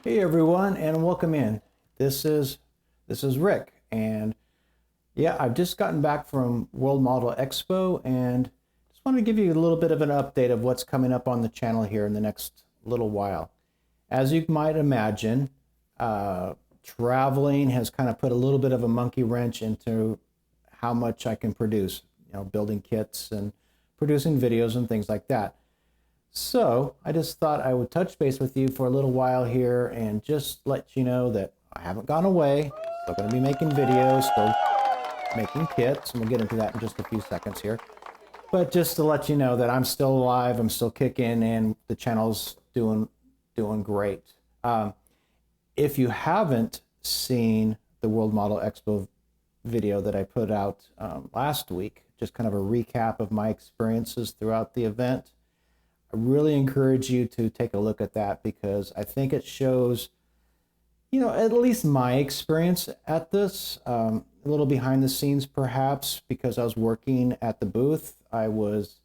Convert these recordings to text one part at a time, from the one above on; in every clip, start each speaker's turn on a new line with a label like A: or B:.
A: Hey everyone, and welcome in. This is Rick, and yeah, I've just gotten back from World Model Expo, and just wanted to give you a little bit of an update of what's coming up on the channel here in the next little while. As you might imagine, traveling has kind of put a little bit of a monkey wrench into how much I can produce. Building kits and producing videos and things like that. So I just thought I would touch base with you for a little while here and just let you know that I haven't gone away. Still going to be making videos, still making kits, and we'll get into that in just a few seconds here. But just to let you know that I'm still alive, I'm still kicking, and the channel's doing great. If you haven't seen the World Model Expo video that I put out last week, just kind of a recap of my experiences throughout the event, I really encourage you to take a look at that because I think it shows, at least my experience at this, a little behind the scenes perhaps, because I was working at the booth. I was,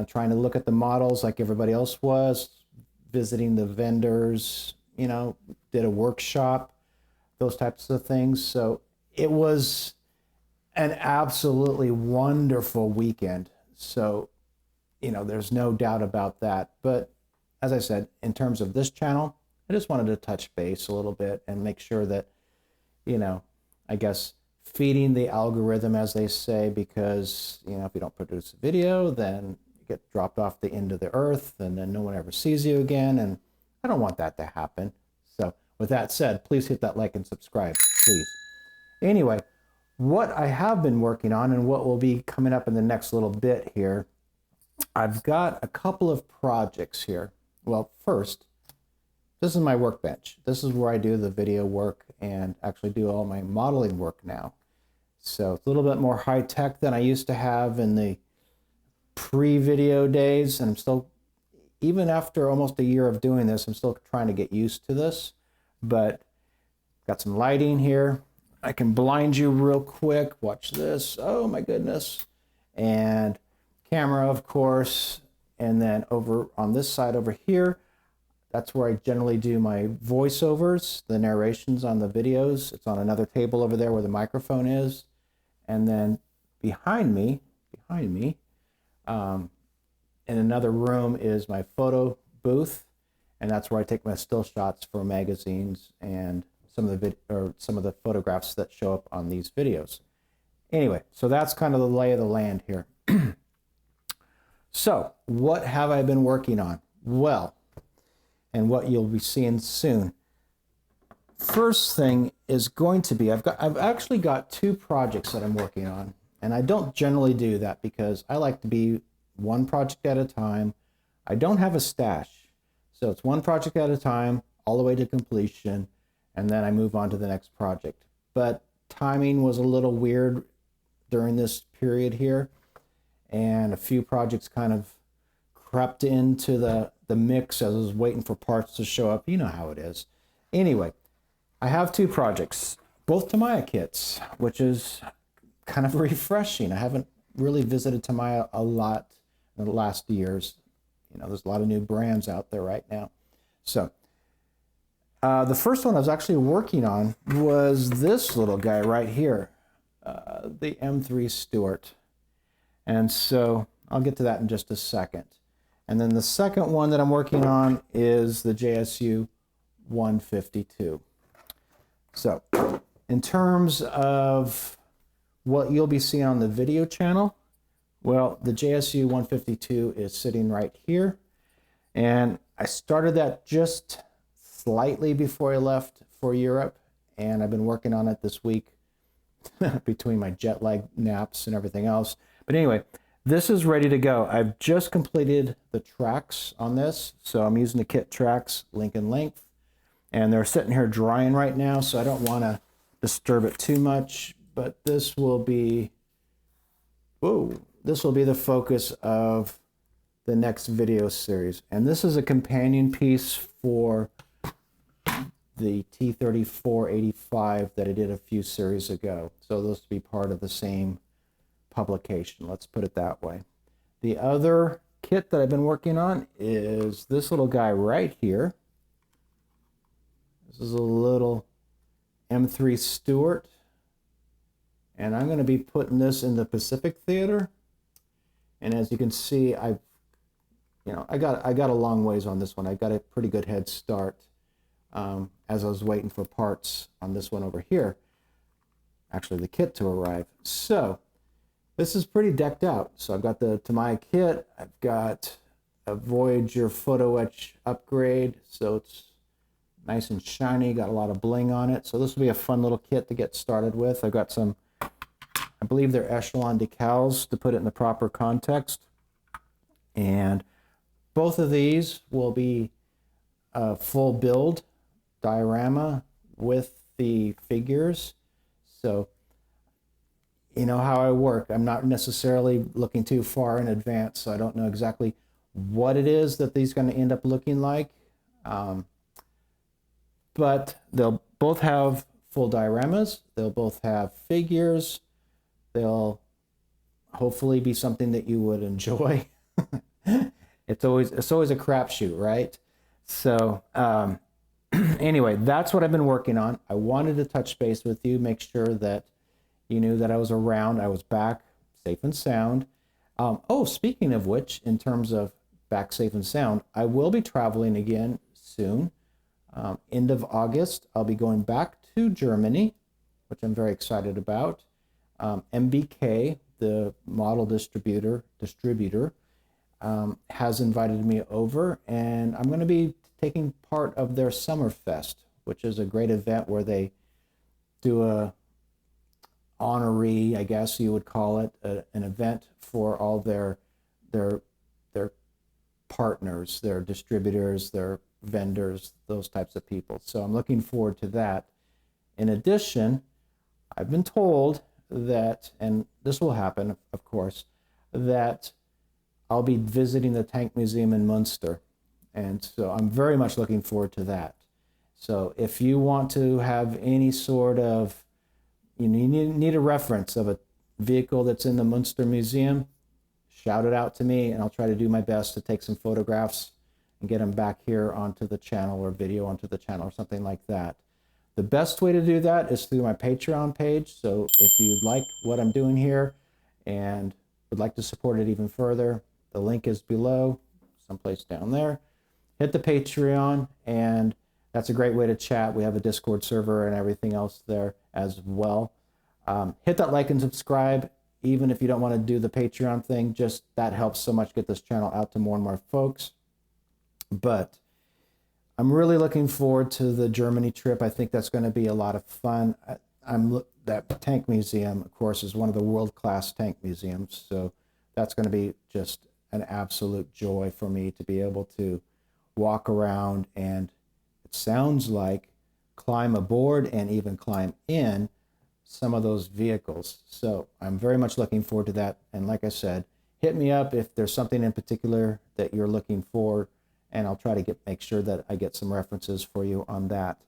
A: trying to look at the models like everybody else was, visiting the vendors, did a workshop, those types of things. So it was an absolutely wonderful weekend. So there's no doubt about that. But as I said, in terms of this channel, I just wanted to touch base a little bit and make sure that, I guess feeding the algorithm, as they say, because, if you don't produce a video, then you get dropped off the end of the earth and then no one ever sees you again. And I don't want that to happen. So with that said, please hit that like and subscribe, please. Anyway, what I have been working on and what will be coming up in the next little bit here, I've got a couple of projects here. Well, first, this is my workbench. This is where I do the video work and actually do all my modeling work now. So it's a little bit more high tech than I used to have in the pre-video days. And I'm still, even after almost a year of doing this, I'm still trying to get used to this. But got some lighting here. I can blind you real quick. Watch this. Oh my goodness. And camera, of course, and then over on this side over here, that's where I generally do my voiceovers, the narrations on the videos. It's on another table over there where the microphone is. And then behind me, in another room is my photo booth, and that's where I take my still shots for magazines and some of the photographs that show up on these videos. Anyway, so that's kind of the lay of the land here. So, what have I been working on? Well, and what you'll be seeing soon. First thing is going to be, I've actually got two projects that I'm working on, and I don't generally do that because I like to be one project at a time. I don't have a stash, so it's one project at a time, all the way to completion, and then I move on to the next project. But timing was a little weird during this period here, and a few projects kind of crept into the mix as I was waiting for parts to show up. You know how it is. Anyway, I have two projects, both Tamiya kits, which is kind of refreshing. I haven't really visited Tamiya a lot in the last years. There's a lot of new brands out there right now. So the first one I was actually working on was this little guy right here, the M3 Stuart. And so I'll get to that in just a second. And then the second one that I'm working on is the JSU 152. So in terms of what you'll be seeing on the video channel, well, the JSU 152 is sitting right here. And I started that just slightly before I left for Europe. And I've been working on it this week between my jet lag naps and everything else. But anyway, this is ready to go. I've just completed the tracks on this. So I'm using the kit tracks, link and length. And they're sitting here drying right now, so I don't want to disturb it too much. But this will be, this will be the focus of the next video series. And this is a companion piece for the T3485 that I did a few series ago. So those will be part of the same publication, let's put it that way. The other kit that I've been working on is this little guy right here. This is a little M3 Stewart. And I'm going to be putting this in the Pacific Theater. And as you can see, I got a long ways on this one. I got a pretty good head start as I was waiting for parts on this one over here. Actually, the kit to arrive. So this is pretty decked out. So I've got the Tamiya kit. I've got a Voyager photo etch upgrade. So it's nice and shiny. Got a lot of bling on it. So this will be a fun little kit to get started with. I've got some, I believe they're Echelon decals to put it in the proper context. And both of these will be a full build diorama with the figures. So you know how I work. I'm not necessarily looking too far in advance, so I don't know exactly what it is that these are going to end up looking like. But they'll both have full dioramas. They'll both have figures. They'll hopefully be something that you would enjoy. It's always a crapshoot, right? So anyway, that's what I've been working on. I wanted to touch base with you, make sure that you knew that I was around. I was back safe and sound. Oh, speaking of which, in terms of back safe and sound, I will be traveling again soon. End of August, I'll be going back to Germany, which I'm very excited about. MBK, the model distributor, has invited me over, and I'm going to be taking part of their Summerfest, which is a great event where they do a honoree, I guess you would call it, an event for all their partners, their distributors, their vendors, those types of people. So I'm looking forward to that. In addition, I've been told that, and this will happen, of course, that I'll be visiting the Tank Museum in Munster. And so I'm very much looking forward to that. So if you want to have any sort of, you need a reference of a vehicle that's in the Munster Museum, shout it out to me, and I'll try to do my best to take some photographs and get them back here onto the channel, or video onto the channel, or something like that. The best way to do that is through my Patreon page. So if you'd like what I'm doing here and would like to support it even further, the link is below, someplace down there. Hit the Patreon, and that's a great way to chat. We have a Discord server and everything else there as well. Hit that like and subscribe, even if you don't want to do the Patreon thing. Just that helps so much get this channel out to more and more folks. But I'm really looking forward to the Germany trip. I think that's going to be a lot of fun. That tank museum, of course, is one of the world-class tank museums. So that's going to be just an absolute joy for me to be able to walk around and, it sounds like, climb aboard and even climb in some of those vehicles. So I'm very much looking forward to that. And like I said, hit me up if there's something in particular that you're looking for, and I'll try to make sure that I get some references for you on that.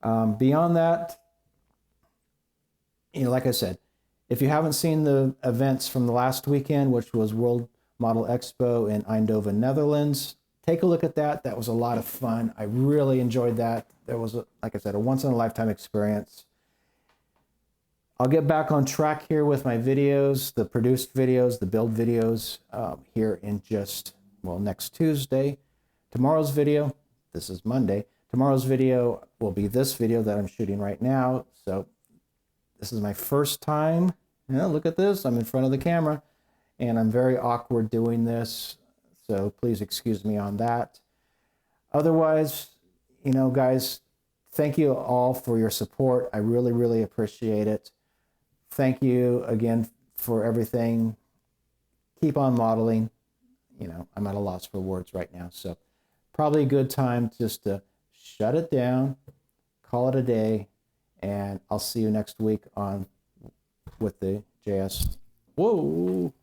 A: Beyond that, like I said, if you haven't seen the events from the last weekend, which was World Model Expo in Eindhoven, Netherlands, take a look at that. That was a lot of fun. I really enjoyed that. There was, like I said, a once-in-a-lifetime experience. I'll get back on track here with my videos, the produced videos, the build videos, here in just, well, next Tuesday. Tomorrow's video, this is Monday, tomorrow's video will be this video that I'm shooting right now. So this is my first time. Look at this. I'm in front of the camera, and I'm very awkward doing this. So please excuse me on that. Otherwise, guys, thank you all for your support. I really, really appreciate it. Thank you again for everything. Keep on modeling. I'm at a loss for words right now. So probably a good time just to shut it down, call it a day, and I'll see you next week with the JS. Whoa.